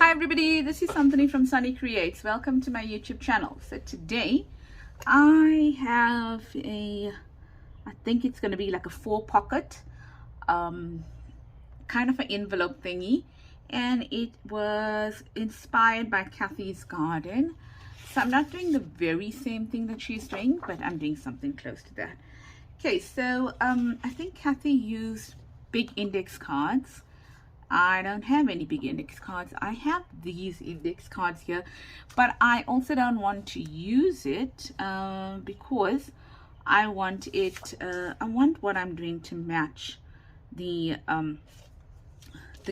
Hi everybody, this is Anthony from Sunny Creates. Welcome to my YouTube channel. So today I have I think it's going to be like a 4-pocket kind of an envelope thingy, and it was inspired by Kathy's garden. So I'm not doing the very same thing that she's doing, but I'm doing something close to that. Okay, so I think Kathy used big index cards. I don't have any big index cards. I have these index cards here, but I also don't want to use it because I want it. I want what I'm doing to match the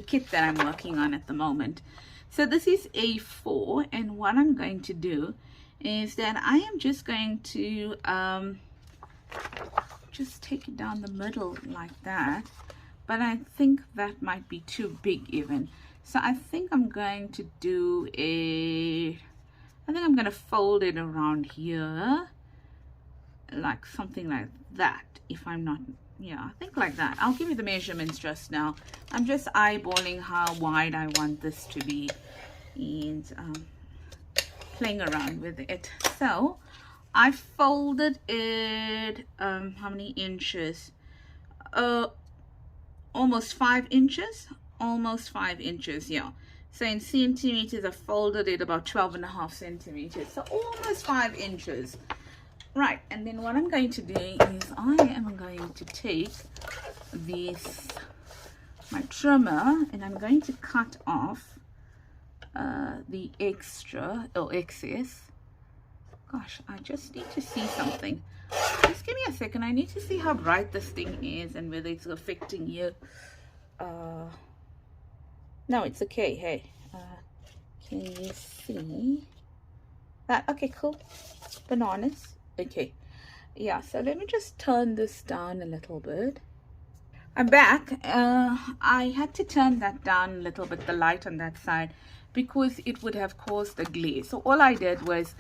kit that I'm working on at the moment. So this is A4, and what I'm going to do is that I am just going to just take it down the middle like that. But I think that might be too big even. So I think I'm going to do I think I'm going to fold it around here. Like something like that. If I'm not, yeah, I think like that. I'll give you the measurements just now. I'm just eyeballing how wide I want this to be. And playing around with it. So I folded it, how many inches? Almost 5 inches, yeah. So in centimeters, I folded it about 12.5 centimeters, so almost 5 inches. Right, and then what I'm going to do is I am going to take this, my trimmer, and I'm going to cut off the extra or excess. Gosh, I just need to see something. Just give me a second. I need to see how bright this thing is and whether it's affecting you. No, it's okay. Hey, can you see that? Okay, cool. Bananas. Okay. Yeah, so let me just turn this down a little bit. I'm back. I had to turn that down a little bit, the light on that side, because it would have caused a glare. So all I did was,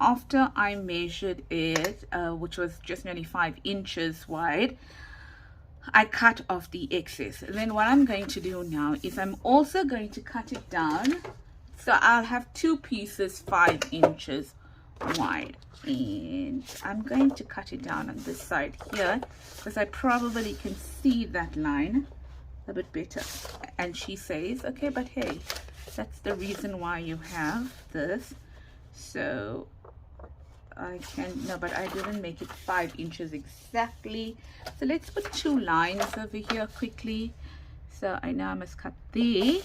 after I measured it, which was just nearly 5 inches wide, I cut off the excess. And then what I'm going to do now is I'm also going to cut it down. So I'll have 2 pieces 5 inches wide. And I'm going to cut it down on this side here, because I probably can see that line a bit better. And she says, okay, but hey, that's the reason why you have this. So I can, no, but I didn't make it 5 inches exactly. So let's put 2 lines over here quickly. So I know I must cut there,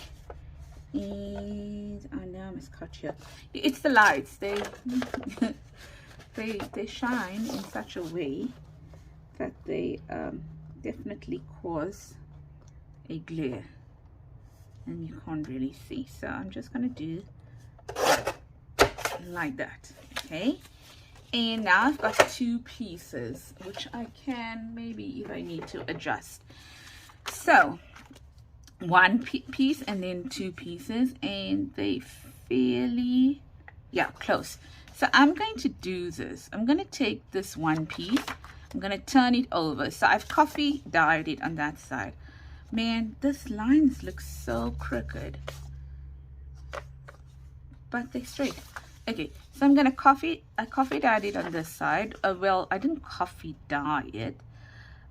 and I know I must cut here. It's the lights. They they shine in such a way that they definitely cause a glare, and you can't really see. So I'm just gonna do like that. Okay. And now I've got 2 pieces, which I can maybe, if I need to, adjust. So 1 piece and then 2 pieces, and they fairly, yeah, close. So I'm going to do this. I'm going to take this 1 piece. I'm going to turn it over. So I've coffee dyed it on that side. Man, this lines look so crooked, but they're straight. Okay, so I'm gonna coffee dyed it on this side. Well, I didn't coffee dye it.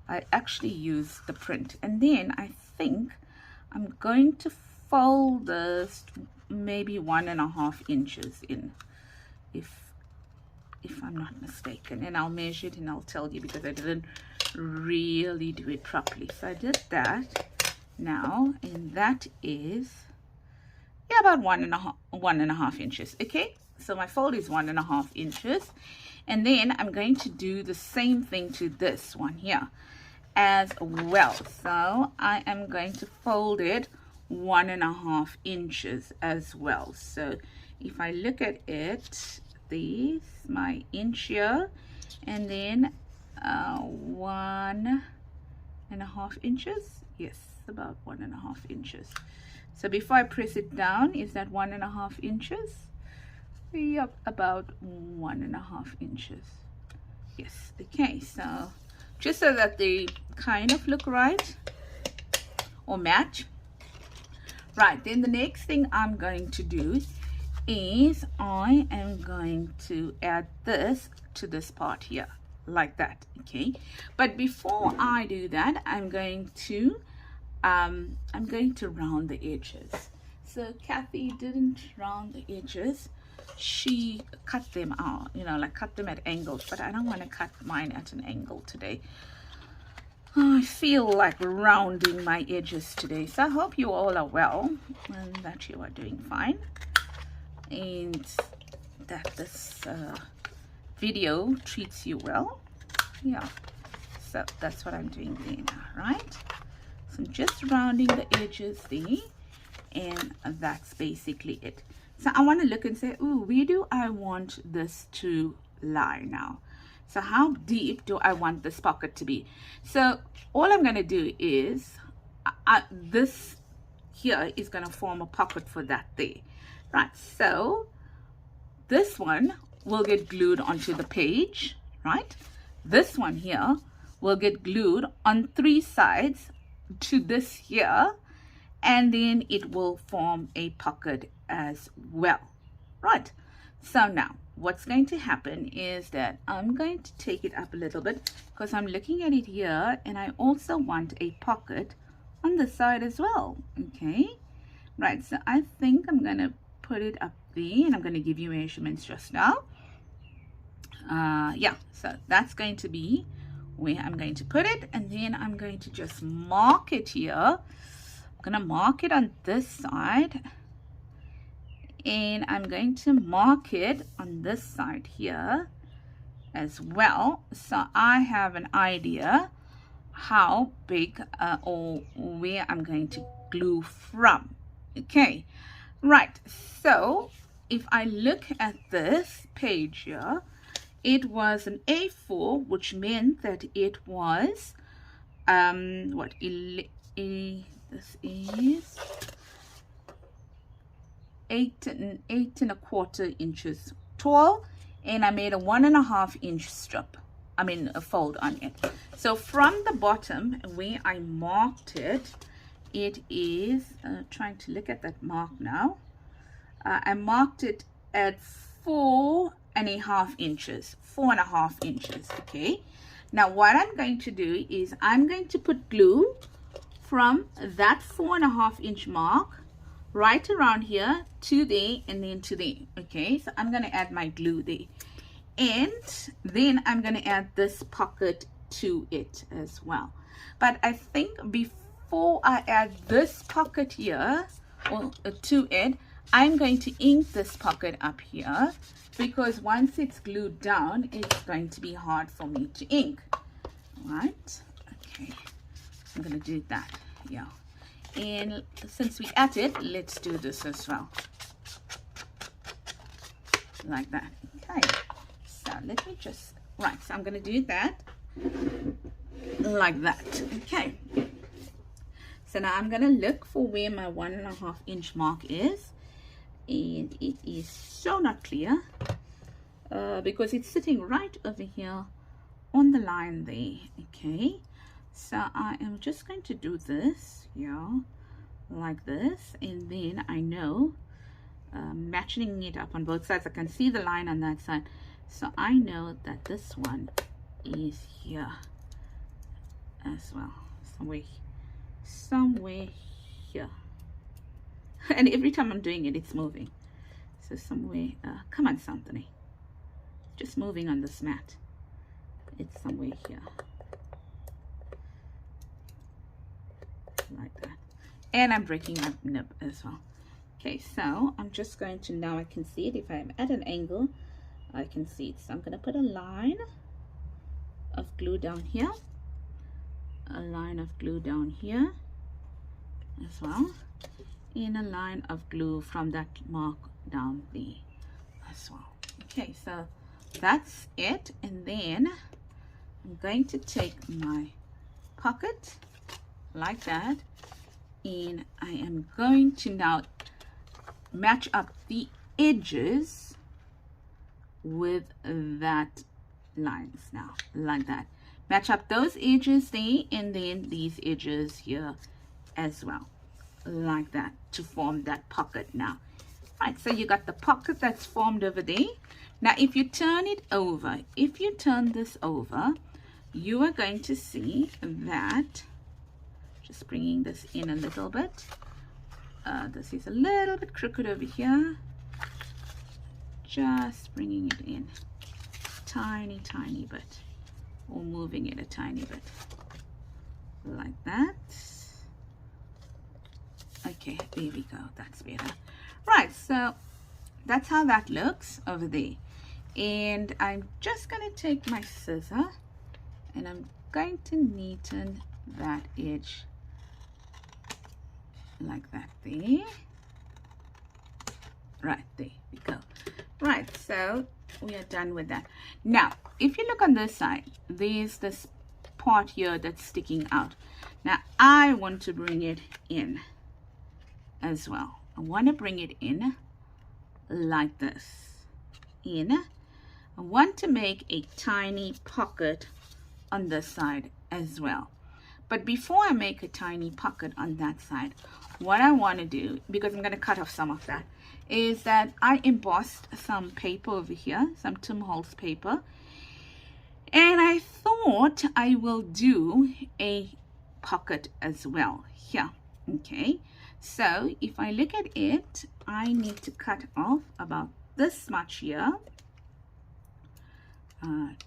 I actually used the print, and then I think I'm going to fold this maybe 1.5 inches in, if I'm not mistaken. And I'll measure it and I'll tell you, because I didn't really do it properly. So I did that now, and that is, yeah, about 1.5 inches. Okay. So my fold is 1.5 inches, and then I'm going to do the same thing to this one here as well. So I am going to fold it 1.5 inches as well. So if I look at it, this my inch here, and then 1.5 inches. Yes, about 1.5 inches. So before I press it down, is that 1.5 inches? Yep, about 1.5 inches. Yes. Okay, so just so that they kind of look right or match, Right, then the next thing I'm going to do is I am going to add this to this part here, like that. Okay, but before I do that, I'm going to round the edges. So Kathy didn't round the edges, she cut them out, you know, like cut them at angles, but I don't want to cut mine at an angle today. I feel like rounding my edges today. So I hope you all are well and that you are doing fine, and that this video treats you well. Yeah, so that's what I'm doing there now, right? So I'm just rounding the edges there, and that's basically it. So I want to look and say, ooh, where do I want this to lie now? So how deep do I want this pocket to be? So all I'm going to do is this here is going to form a pocket for that there, right? So this one will get glued onto the page, right? This one here will get glued on 3 sides to this here, and then it will form a pocket as well, right? So now what's going to happen is that I'm going to take it up a little bit because I'm looking at it here, and I also want a pocket on the side as well. Okay, right, so I think I'm going to put it up there, and I'm going to give you measurements just now. Yeah, so that's going to be where I'm going to put it, and then I'm going to just mark it here. I'm going to mark it on this side, and I'm going to mark it on this side here as well, so I have an idea how big or where I'm going to glue from. Okay, right, so if I look at this page here, it was an A4, which meant that it was what, this is 8.25 inches tall, and I made a 1.5 inch strip, I mean a fold on it. So from the bottom where I marked it, it is trying to look at that mark now. I marked it at 4.5 inches, 4.5 inches. Okay, now what I'm going to do is I'm going to put glue from that 4.5 inch mark right around here to there, and then to there. Okay, so I'm going to add my glue there, and then I'm going to add this pocket to it as well. But I think before I add this pocket here to it, I'm going to ink this pocket up here, because once it's glued down, it's going to be hard for me to ink. Right, okay, I'm going to do that. Yeah, and since we're at it, let's do this as well, like that. Okay, so let me just, right, so I'm going to do that like that. Okay, so now I'm going to look for where my 1.5 inch mark is, and it is so not clear because it's sitting right over here on the line there. Okay, so I am just going to do this, yeah, like this, and then I know matching it up on both sides, I can see the line on that side, so I know that this one is here as well, somewhere here. And every time I'm doing it, it's moving. So somewhere, come on, Anthony, just moving on this mat. It's somewhere here, like that. And I'm breaking my nib as well. Okay, so I'm just going to, now I can see it. If I'm at an angle, I can see it. So I'm going to put a line of glue down here, a line of glue down here as well, in a line of glue from that mark down there as well. Okay, so that's it. And then I'm going to take my pocket like that, and I am going to now match up the edges with that lines now, like that. Match up those edges there, and then these edges here as well. like that to form that pocket now. Right, so you got the pocket that's formed over there. Now if you turn it over, if you turn this over, you are going to see that, just bringing this in a little bit, this is a little bit crooked over here, just bringing it in tiny bit, or moving it a tiny bit like that. Okay, there we go, that's better. Right, so that's how that looks over there. And I'm just going to take my scissor and I'm going to neaten that edge like that there. Right, there we go. Right, so we are done with that. Now if you look on this side, there's this part here that's sticking out. Now I want to bring it in as well. I want to bring it in like this. In. I want to make a tiny pocket on this side as well. But before I make a tiny pocket on that side, what I want to do, because I'm going to cut off some of that, is that I embossed some paper over here, some Tim Holtz paper, and I thought I will do a pocket as well here. Okay, so if I look at it, I need to cut off about this much here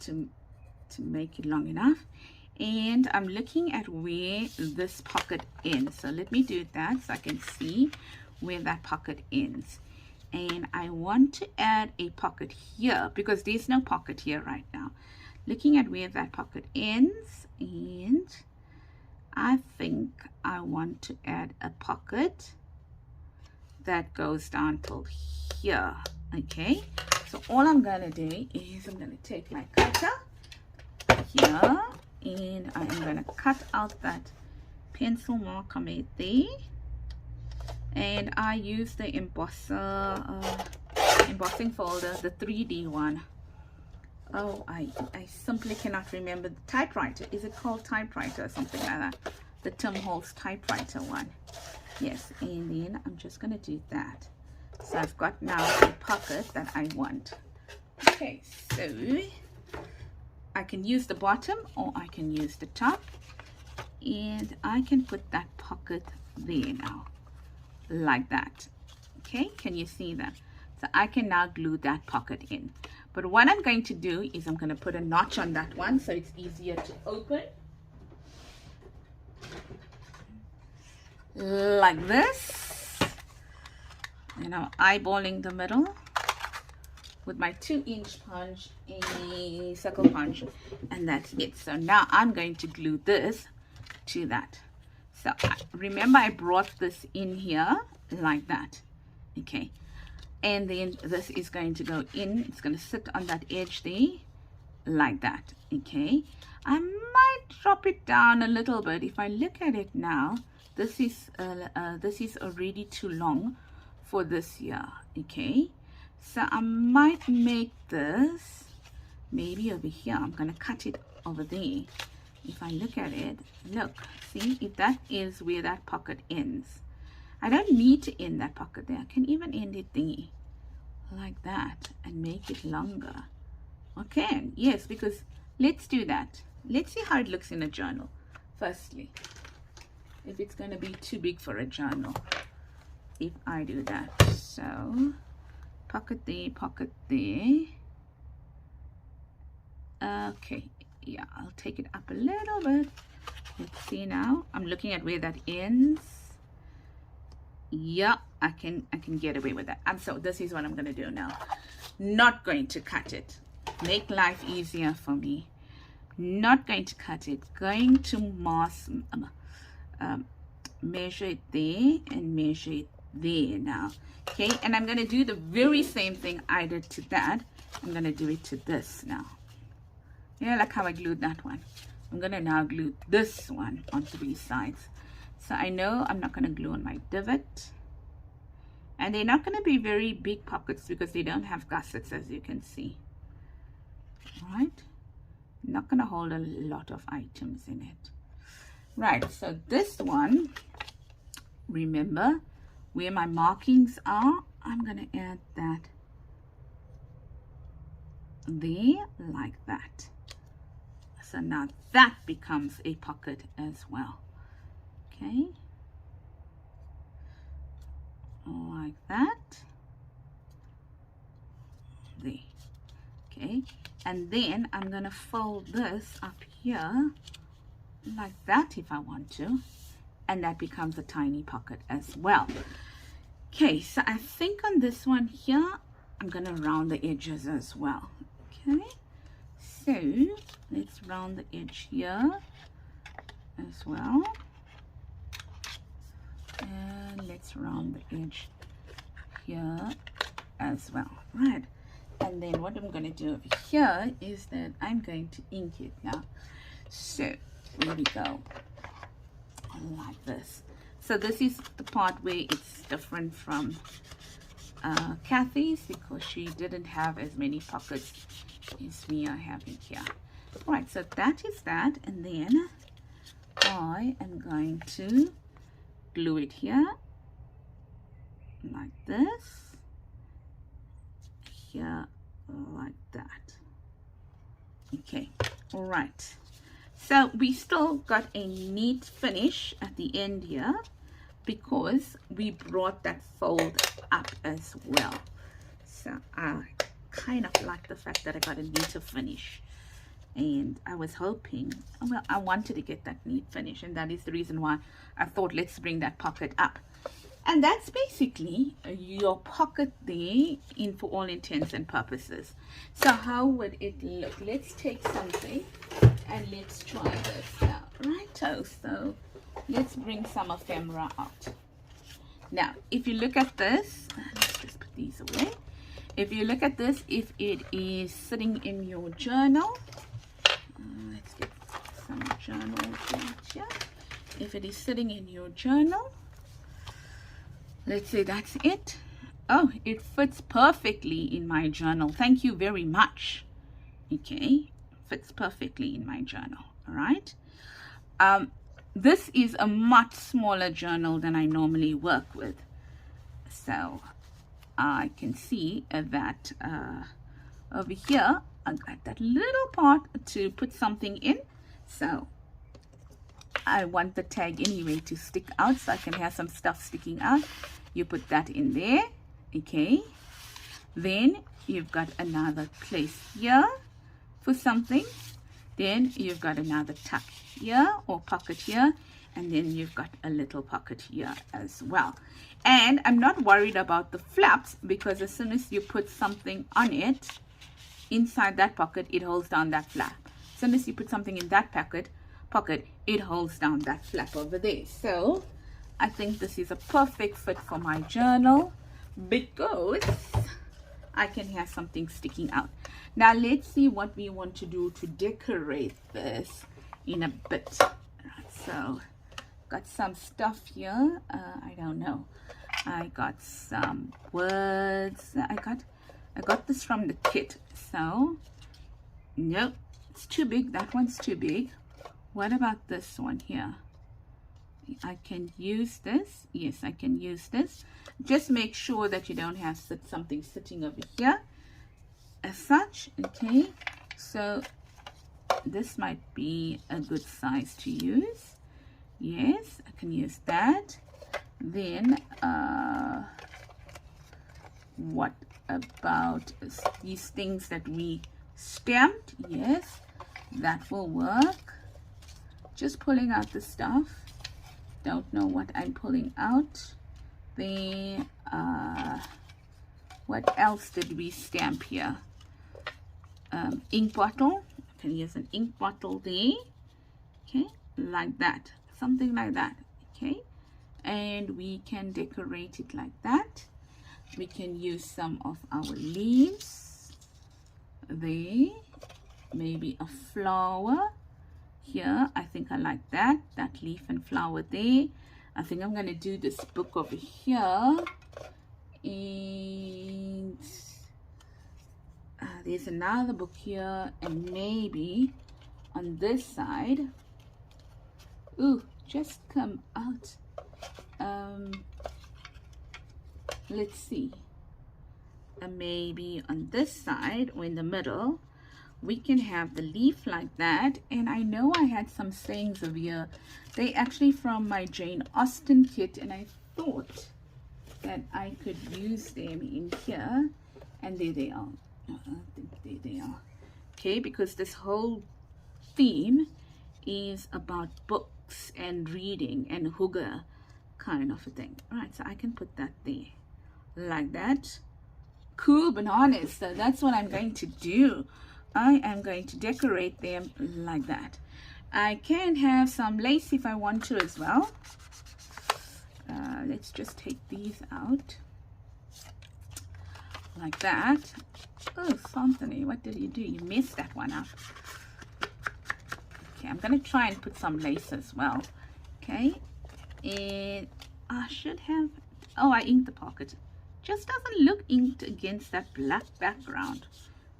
to make it long enough, and I'm looking at where this pocket ends. So let me do that so I can see where that pocket ends. And I want to add a pocket here because there's no pocket here right now. Looking at where that pocket ends, and I think I want to add a pocket that goes down till here. Okay, so all I'm gonna do is I'm gonna take my cutter here and I am gonna cut out that pencil mark I made there, and I use the embossing folder, the 3D one. Oh, I simply cannot remember the typewriter. Is it called typewriter or something like that? The Tim Holtz typewriter one. Yes, and then I'm just gonna do that. So I've got now a pocket that I want. Okay, so I can use the bottom or I can use the top, and I can put that pocket there now like that. Okay, can you see that? So I can now glue that pocket in. But what I'm going to do is I'm going to put a notch on that one so it's easier to open like this, and I'm eyeballing the middle with my 2-inch punch, a circle punch, and that's it. So now I'm going to glue this to that. So remember I brought this in here like that. Okay, and then this is going to go in. It's going to sit on that edge there like that. Okay, I might drop it down a little bit. If I look at it now, this is already too long for this here. Okay, so I might make this maybe over here. I'm going to cut it over there. If I look at it, look, see, if that is where that pocket ends, I don't need to end that pocket there. I can even end it there like that and make it longer. Okay, yes, because let's do that. Let's see how it looks in a journal firstly, if it's going to be too big for a journal if I do that. So pocket there, pocket there. Okay, yeah, I'll take it up a little bit. Let's see now. I'm looking at where that ends. Yeah, I can get away with that. And so this is what I'm going to do now. Not going to cut it. Make life easier for me. Not going to cut it. Going to measure it there and measure it there now. Okay, and I'm going to do the very same thing I did to that. I'm going to do it to this now. Yeah, like how I glued that one. I'm going to now glue this one on 3 sides. So I know I'm not going to glue on my divot. And they're not going to be very big pockets because they don't have gussets, as you can see. Alright. Not going to hold a lot of items in it. Right, so this one remember where my markings are, I'm going to add that there like that. So now that becomes a pocket as well. Okay, like that. There. Okay, and then I'm going to fold this up here like that if I want to, and that becomes a tiny pocket as well. Okay, so I think on this one here I'm going to round the edges as well. Okay, so let's round the edge here as well, and let's round the edge here as well. Right, and then what I'm going to do over here is that I'm going to ink it now. So there we go, like this. So this is the part where it's different from Kathy's, because she didn't have as many pockets as we are having here. Right, so that is that, and then I am going to glue it here like this, here like that. Okay, all right. So we still got a neat finish at the end here because we brought that fold up as well. So I kind of like the fact that I got a neater finish, and I was hoping, well, I wanted to get that neat finish, and that is the reason why I thought let's bring that pocket up. And that's basically your pocket there in for all intents and purposes. So how would it look? Let's take something and let's try this out. Righto, so let's bring some ephemera out. Now, if you look at this, let's just put these away. If you look at this, if it is sitting in your journal, let's get some journal here. If it is sitting in your journal, let's say that's it. Oh, it fits perfectly in my journal. Thank you very much. Okay, fits perfectly in my journal. All right. This is a much smaller journal than I normally work with. So I can see that over here, I got that little part to put something in. So I want the tag anyway to stick out, so I can have some stuff sticking out. You put that in there. Okay, then you've got another place here for something, then you've got another tuck here or pocket here, and then you've got a little pocket here as well. And I'm not worried about the flaps, because as soon as you put something on it inside that pocket, it holds down that flap. As soon as you put something in that pocket, it holds down that flap over there. So I think this is a perfect fit for my journal because I can have something sticking out. Now let's see what we want to do to decorate this in a bit. Right, so got some stuff here. I don't know. I got some words. I got this from the kit. So nope, it's too big. That one's too big. What about this one here? I can use this. Yes, I can use this. Just make sure that you don't have something sitting over here as such. Okay, so this might be a good size to use. Yes, I can use that. Then what about these things that we stamped? Yes, that will work. Just pulling out the stuff. Don't know what I'm pulling out. Then what else did we stamp here? Ink bottle. I can use an ink bottle there. Okay, like that, something like that. Okay, and we can decorate it like that. We can use some of our leaves there, maybe a flower here. I think I like that leaf and flower there. I think I'm going to do this book over here, and there's another book here, and maybe on this side. Ooh, just come out. let's see, and maybe on this side or in the middle we can have the leaf like that. And I know I had some sayings over here. They actually from my Jane Austen kit, and I thought that I could use them in here. And there they are. I think there they are. Okay, because this whole theme is about books and reading and hygge kind of a thing. All right, so I can put that there like that. Cool bananas. So that's what I'm going to do. I am going to decorate them like that. I can have some lace if I want to as well. Let's just take these out like that. Oh, Anthony, what did you do? You messed that one up. Okay, I'm going to try and put some lace as well. Okay, and I should have, oh, I inked the pocket. Just doesn't look inked against that black background,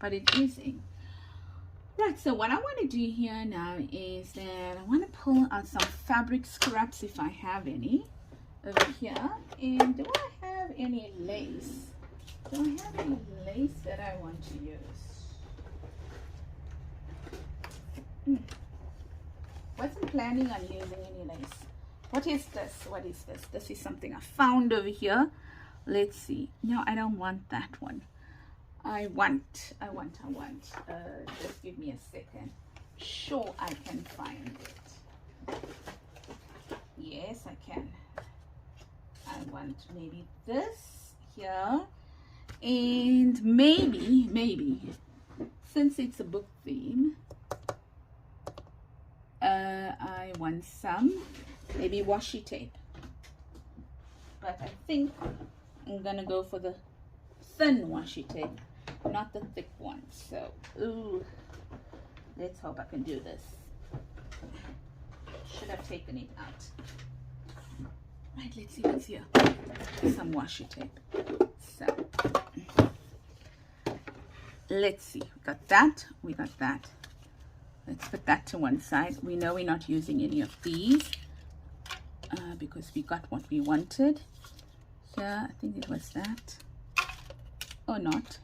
but it is inked. Right, so what I want to do here now is that I want to pull out some fabric scraps if I have any over here. And do I have any lace? Do I have any lace that I want to use? Wasn't planning on using any lace. What is this? What is this? This is something I found over here. Let's see. No, I don't want that one. I want. Just give me a second. Sure, I can find it. Yes, I can. I want maybe this here. And maybe, since it's a book theme, I want some, maybe washi tape. But I think I'm gonna go for the thin washi tape, not the thick one. So, ooh, let's hope I can do this. Should have taken it out. Right, let's see what's here. Some washi tape. So, let's see. We got that. We got that. Let's put that to one side. We know we're not using any of these because we got what we wanted. Yeah, I think it was that. Or not.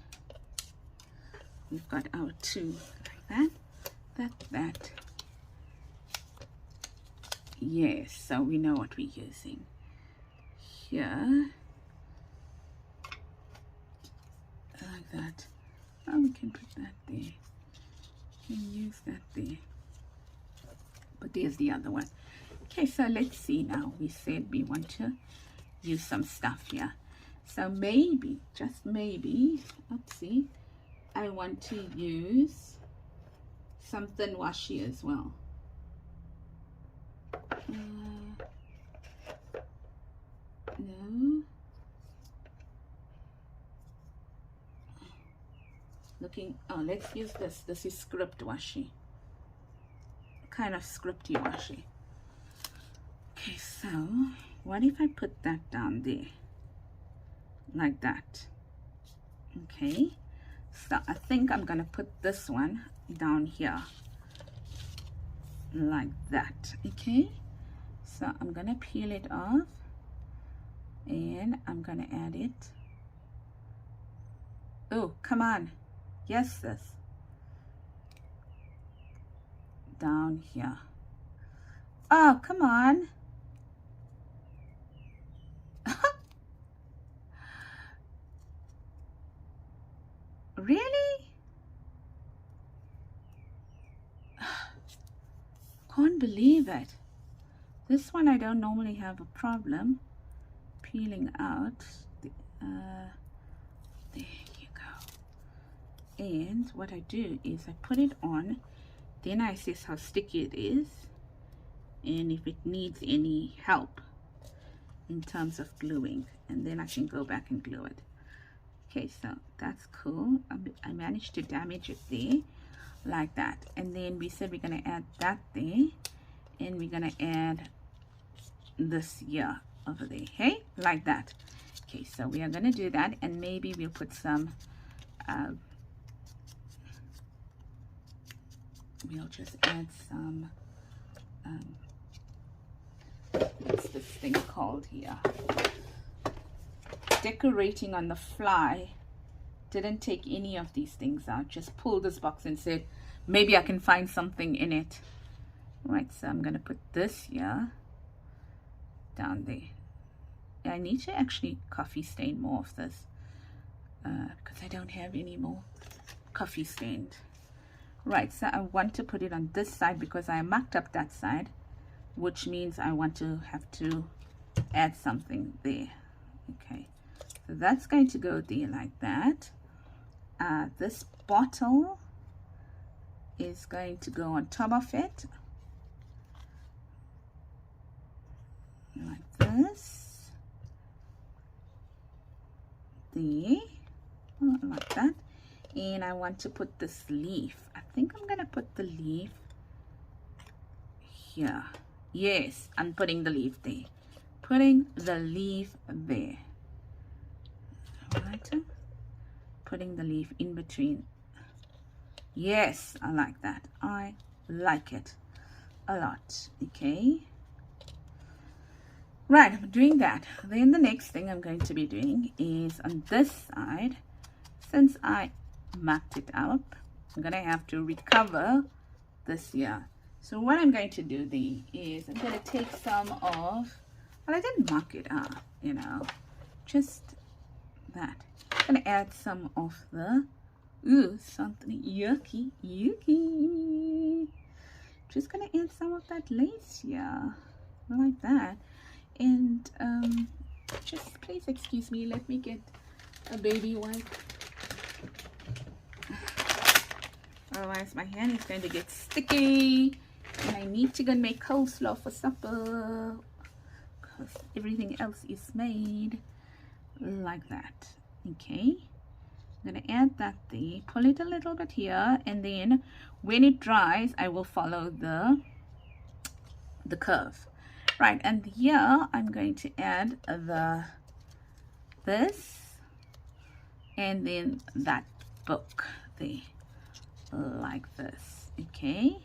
We've got our two like that. Yes, so we know what we're using. Here. Like that. Oh, we can put that there. We can use that there. But there's the other one. Okay, so let's see now. We said we want to use some stuff here. So maybe, just maybe, let's see, I want to use some thin washi as well. No. Looking, oh, let's use this. This is script washi. Kind of scripty washi. Okay, so what if I put that down there? Like that. Okay. So I think I'm going to put this one down here. Like that. Okay. So I'm going to peel it off. And I'm going to add it. Oh, come on. Yes, sis. Down here. Oh, come on. Really? Can't believe it. This one I don't normally have a problem peeling out. There you go. And what I do is I put it on, then I assess how sticky it is and if it needs any help in terms of gluing, and then I can go back and glue it. Okay, so that's cool. I managed to damage it there like that. And then we said we're going to add that there, and we're going to add this here over there, hey, like that. Okay, so we are going to do that, and maybe we'll put some we'll just add some what's this thing called here? Decorating on the fly. Didn't take any of these things out, just pulled this box and said maybe I can find something in it. Right, so I'm gonna put this here down there. I need to actually coffee stain more of this because I don't have any more coffee stained. Right, so I want to put it on this side because I marked up that side, which means I want to have to add something there. Okay, so that's going to go there like that. This bottle is going to go on top of it like this, there, like that. And I want to put this leaf. I think I'm gonna put the leaf here. Yes, I'm putting the leaf there. Putting the leaf there. Right, putting the leaf in between. Yes, I like that. I like it a lot. Okay, right, I'm doing that. Then the next thing I'm going to be doing is on this side, since I marked it up, I'm gonna have to recover this here. So what I'm going to do there is I'm going to take some of, well, I didn't mark it up, you know, just that. I'm going to add some of the, ooh, something yucky. Just going to add some of that lace here, like that. And just please excuse me, let me get a baby wipe. Otherwise my hand is going to get sticky. And I need to go and make coleslaw for supper because everything else is made like that. Okay, I'm going to add that there, pull it a little bit here, and then when it dries I will follow the curve. Right, and here I'm going to add this and then that book there, like this. Okay,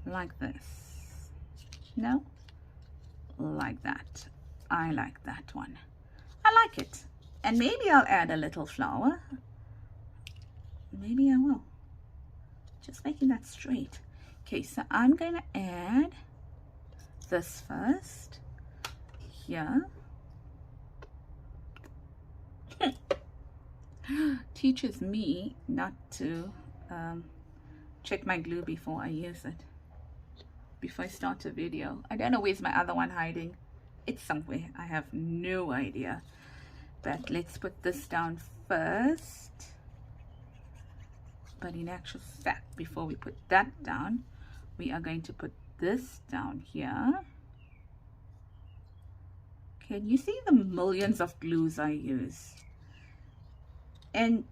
like this. No, like that. I like that one. I like it. And maybe I'll add a little flower. Maybe I will. Just making that straight. Okay, so I'm going to add this first here. Teaches me not to check my glue before I use it, before I start a video. I don't know where's my other one hiding. It's somewhere. I have no idea. But let's put this down first. But in actual fact, before we put that down, we are going to put this down here. Can you see the millions of glues I use? And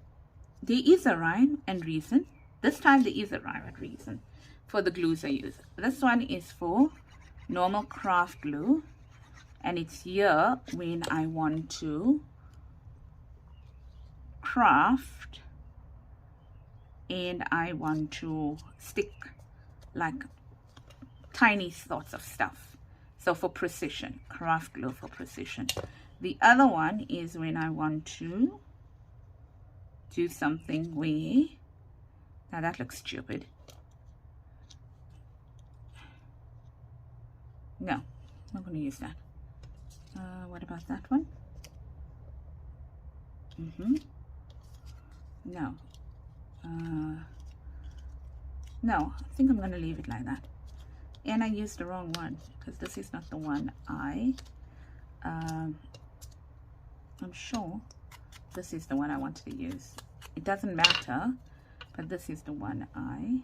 there is a rhyme and reason. This time there is a rhyme and reason for the glues I use. This one is for normal craft glue, and it's here when I want to craft and I want to stick like tiny sorts of stuff. So for precision, craft glue for precision. The other one is when I want to do something where, now that looks stupid. No, I'm not going to use that. What about that one? No. No, I think I'm going to leave it like that. And I used the wrong one because this is not the one I'm sure this is the one I wanted to use. It doesn't matter, but this is the one I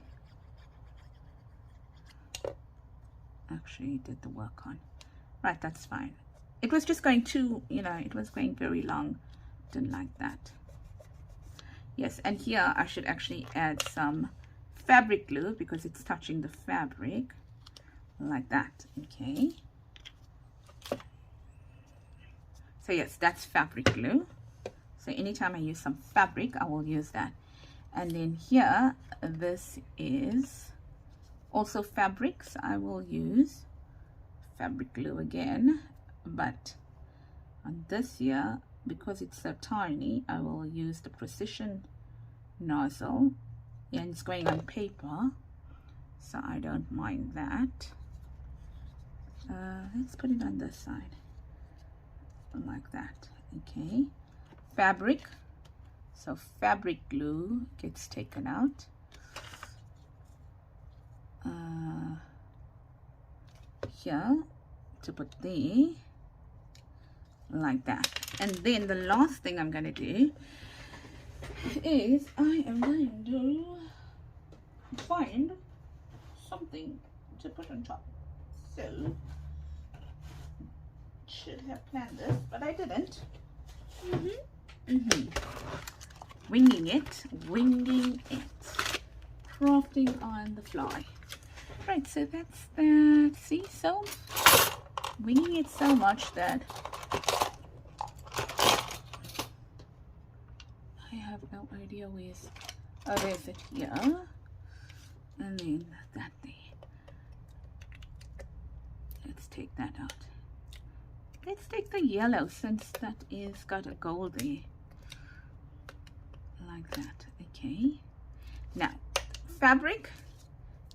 actually did the work on. Right, that's fine. It was just going too, you know, it was going very long. Didn't like that. Yes, and here I should actually add some fabric glue because it's touching the fabric like that. Okay, so yes, that's fabric glue. So anytime I use some fabric, I will use that. And then here, this is also fabric, so I will use fabric glue again, but on this here, because it's so tiny, I will use the precision nozzle, and it's going on paper, so I don't mind that. Let's put it on this side like that. Okay, fabric, so fabric glue gets taken out. Here to put there like that. And then the last thing I'm going to do is I am going to find something to put on top. So should have planned this, but I didn't. Winging it, crafting on the fly. Right, so that's that. See, so winging it so much that I have no idea where's, oh, there's it here, and then that there. Let's take that out. Let's take the yellow, since that is got a gold there, like that. Okay, now fabric,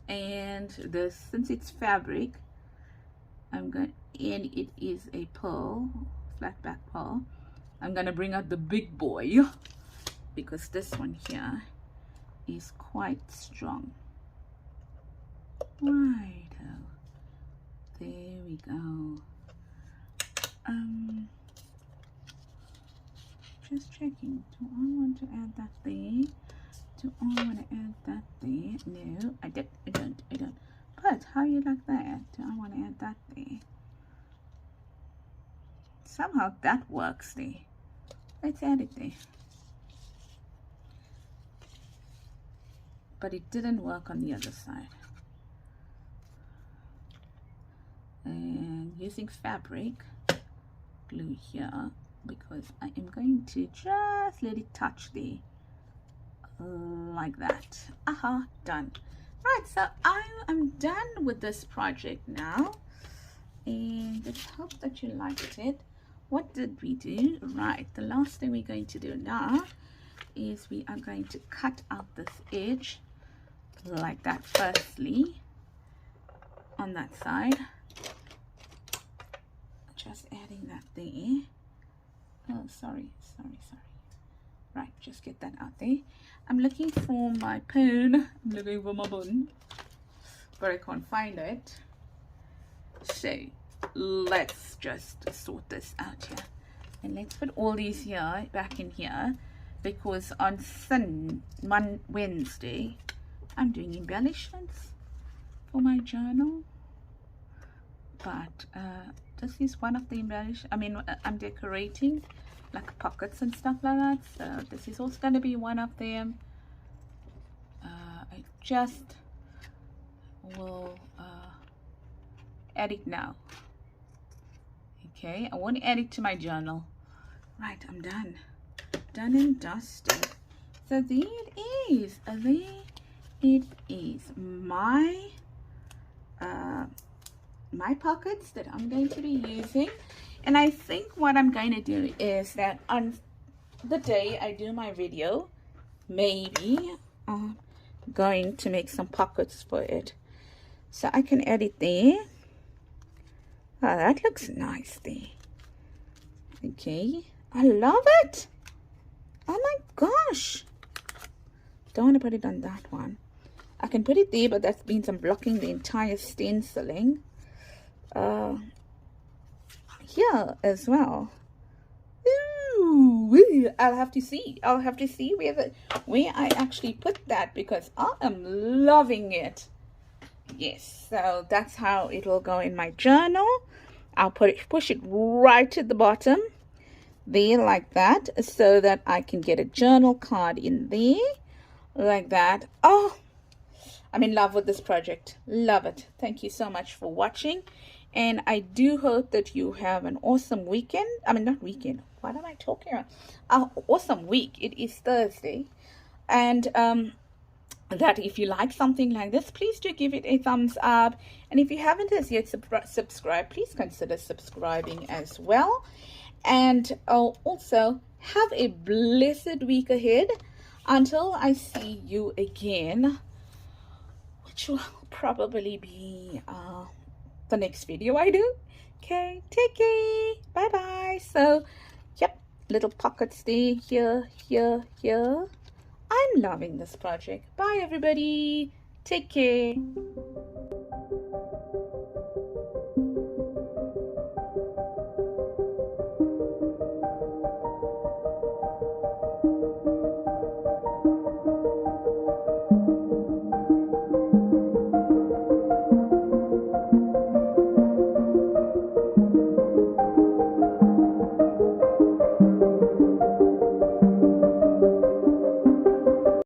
and this, since it's fabric, I'm going, and it is a pearl, flat back pearl, I'm gonna bring out the big boy, because this one here is quite strong. Right, there we go. Just checking, do I want to add that there? Do I want to add that there? No, I don't. But how you like that? Do I want to add that there? Somehow that works there. Let's add it there. But it didn't work on the other side. And using fabric glue here, because I am going to just let it touch there, like that. Aha, done. Right, so I am done with this project now, and I hope that you liked it. What did we do? Right, the last thing we're going to do now is we are going to cut out this edge like that, firstly on that side, just adding that there. Oh, sorry. Right, just get that out there. I'm looking for my pen. I'm looking for my button, but I can't find it. So let's just sort this out here, and let's put all these here back in here, because on Wednesday I'm doing embellishments for my journal. But this is one of the I'm decorating like pockets and stuff like that, so this is also going to be one of them. I just will add it now. Okay, I want to add it to my journal. Right, I'm done and dusted. So there it is. My my pockets that I'm going to be using. And I think what I'm going to do is that on the day I do my video, maybe I'm going to make some pockets for it, so I can add it there. Oh, that looks nice there. Okay, I love it. Oh my gosh, don't want to put it on that one. I can put it there, but that means I'm blocking the entire stenciling. Here as well. Ooh, I'll have to see where I actually put that, because I am loving it. Yes, so that's how it will go in my journal. I'll push it right at the bottom there like that, so that I can get a journal card in there like that. Oh, I'm in love with this project. Love it. Thank you so much for watching. And I do hope that you have an awesome weekend. Not weekend. What am I talking about? Awesome week. It is Thursday. And that if you like something like this, please do give it a thumbs up. And if you haven't as yet subscribed, please consider subscribing as well. And also have a blessed week ahead until I see you again, which will probably be the next video I do. Okay, take care. Bye bye. So yep, little pockets there, here, here, here. I'm loving this project. Bye everybody. Take care.